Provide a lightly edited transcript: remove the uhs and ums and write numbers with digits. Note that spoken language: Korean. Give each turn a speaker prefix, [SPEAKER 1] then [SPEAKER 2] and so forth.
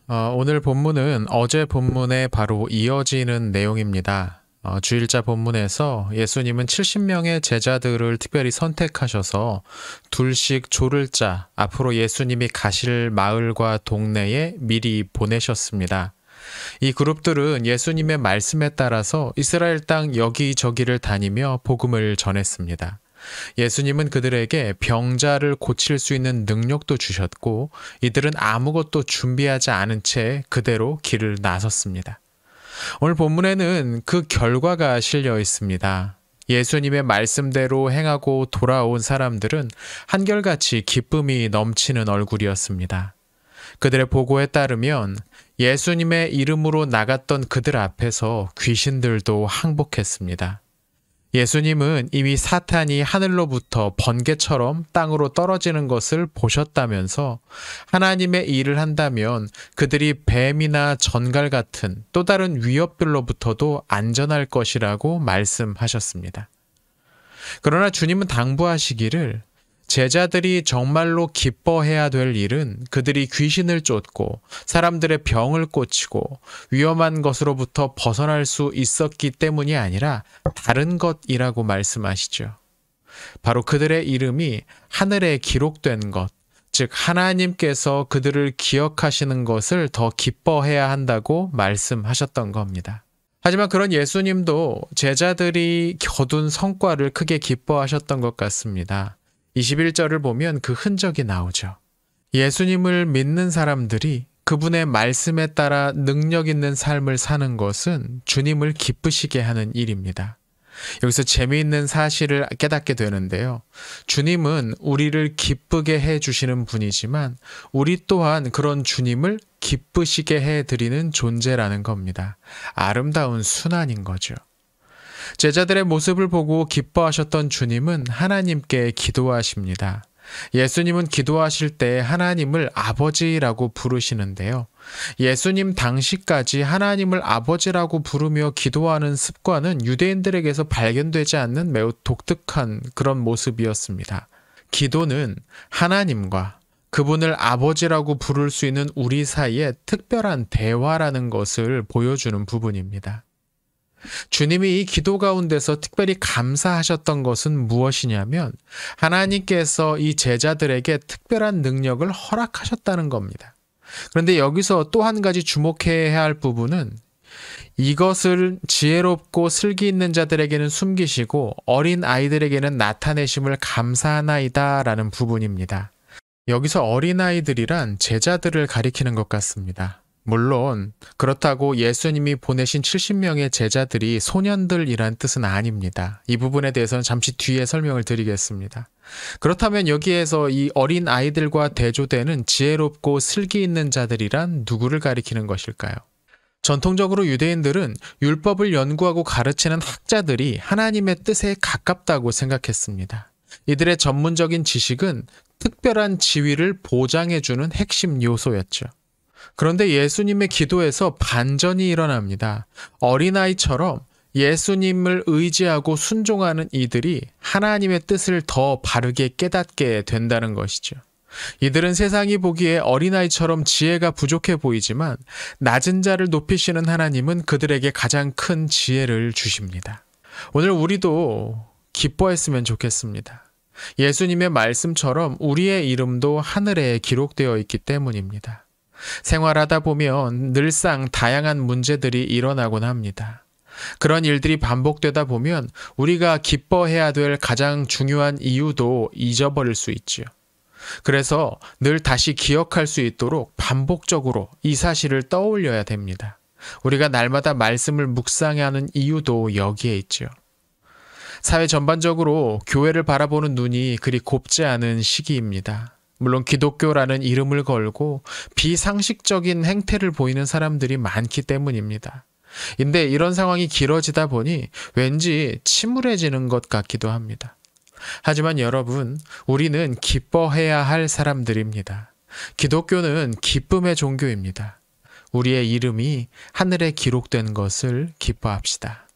[SPEAKER 1] 오늘 본문은 어제 본문에 바로 이어지는 내용입니다. 주일자 본문에서 예수님은 70명의 제자들을 특별히 선택하셔서 둘씩 조를 짜 앞으로 예수님이 가실 마을과 동네에 미리 보내셨습니다. 이 그룹들은 예수님의 말씀에 따라서 이스라엘 땅 여기저기를 다니며 복음을 전했습니다. 예수님은 그들에게 병자를 고칠 수 있는 능력도 주셨고 이들은 아무것도 준비하지 않은 채 그대로 길을 나섰습니다. 오늘 본문에는 그 결과가 실려 있습니다. 예수님의 말씀대로 행하고 돌아온 사람들은 한결같이 기쁨이 넘치는 얼굴이었습니다. 그들의 보고에 따르면 예수님의 이름으로 나갔던 그들 앞에서 귀신들도 항복했습니다. 예수님은 이미 사탄이 하늘로부터 번개처럼 땅으로 떨어지는 것을 보셨다면서 하나님의 일을 한다면 그들이 뱀이나 전갈 같은 또 다른 위협들로부터도 안전할 것이라고 말씀하셨습니다. 그러나 주님은 당부하시기를 제자들이 정말로 기뻐해야 될 일은 그들이 귀신을 쫓고 사람들의 병을 고치고 위험한 것으로부터 벗어날 수 있었기 때문이 아니라 다른 것이라고 말씀하시죠. 바로 그들의 이름이 하늘에 기록된 것, 즉 하나님께서 그들을 기억하시는 것을 더 기뻐해야 한다고 말씀하셨던 겁니다. 하지만 그런 예수님도 제자들이 거둔 성과를 크게 기뻐하셨던 것 같습니다. 21절을 보면 그 흔적이 나오죠. 예수님을 믿는 사람들이 그분의 말씀에 따라 능력 있는 삶을 사는 것은 주님을 기쁘시게 하는 일입니다. 여기서 재미있는 사실을 깨닫게 되는데요. 주님은 우리를 기쁘게 해주시는 분이지만 우리 또한 그런 주님을 기쁘시게 해드리는 존재라는 겁니다. 아름다운 순환인 거죠. 제자들의 모습을 보고 기뻐하셨던 주님은 하나님께 기도하십니다. 예수님은 기도하실 때 하나님을 아버지라고 부르시는데요. 예수님 당시까지 하나님을 아버지라고 부르며 기도하는 습관은 유대인들에게서 발견되지 않는 매우 독특한 그런 모습이었습니다. 기도는 하나님과 그분을 아버지라고 부를 수 있는 우리 사이에 특별한 대화라는 것을 보여주는 부분입니다. 주님이 이 기도 가운데서 특별히 감사하셨던 것은 무엇이냐면 하나님께서 이 제자들에게 특별한 능력을 허락하셨다는 겁니다. 그런데 여기서 또 한 가지 주목해야 할 부분은 이것을 지혜롭고 슬기 있는 자들에게는 숨기시고 어린 아이들에게는 나타내심을 감사하나이다 라는 부분입니다. 여기서 어린아이들이란 제자들을 가리키는 것 같습니다. 물론 그렇다고 예수님이 보내신 70명의 제자들이 소년들이란 뜻은 아닙니다. 이 부분에 대해서는 잠시 뒤에 설명을 드리겠습니다. 그렇다면 여기에서 이 어린 아이들과 대조되는 지혜롭고 슬기 있는 자들이란 누구를 가리키는 것일까요? 전통적으로 유대인들은 율법을 연구하고 가르치는 학자들이 하나님의 뜻에 가깝다고 생각했습니다. 이들의 전문적인 지식은 특별한 지위를 보장해주는 핵심 요소였죠. 그런데 예수님의 기도에서 반전이 일어납니다. 어린아이처럼 예수님을 의지하고 순종하는 이들이 하나님의 뜻을 더 바르게 깨닫게 된다는 것이죠. 이들은 세상이 보기에 어린아이처럼 지혜가 부족해 보이지만 낮은 자를 높이시는 하나님은 그들에게 가장 큰 지혜를 주십니다. 오늘 우리도 기뻐했으면 좋겠습니다. 예수님의 말씀처럼 우리의 이름도 하늘에 기록되어 있기 때문입니다. 생활하다 보면 늘상 다양한 문제들이 일어나곤 합니다. 그런 일들이 반복되다 보면 우리가 기뻐해야 될 가장 중요한 이유도 잊어버릴 수 있죠. 그래서 늘 다시 기억할 수 있도록 반복적으로 이 사실을 떠올려야 됩니다. 우리가 날마다 말씀을 묵상해야 하는 이유도 여기에 있죠. 사회 전반적으로 교회를 바라보는 눈이 그리 곱지 않은 시기입니다. 물론 기독교라는 이름을 걸고 비상식적인 행태를 보이는 사람들이 많기 때문입니다. 근데 이런 상황이 길어지다 보니 왠지 침울해지는 것 같기도 합니다. 하지만 여러분, 우리는 기뻐해야 할 사람들입니다. 기독교는 기쁨의 종교입니다. 우리의 이름이 하늘에 기록된 것을 기뻐합시다.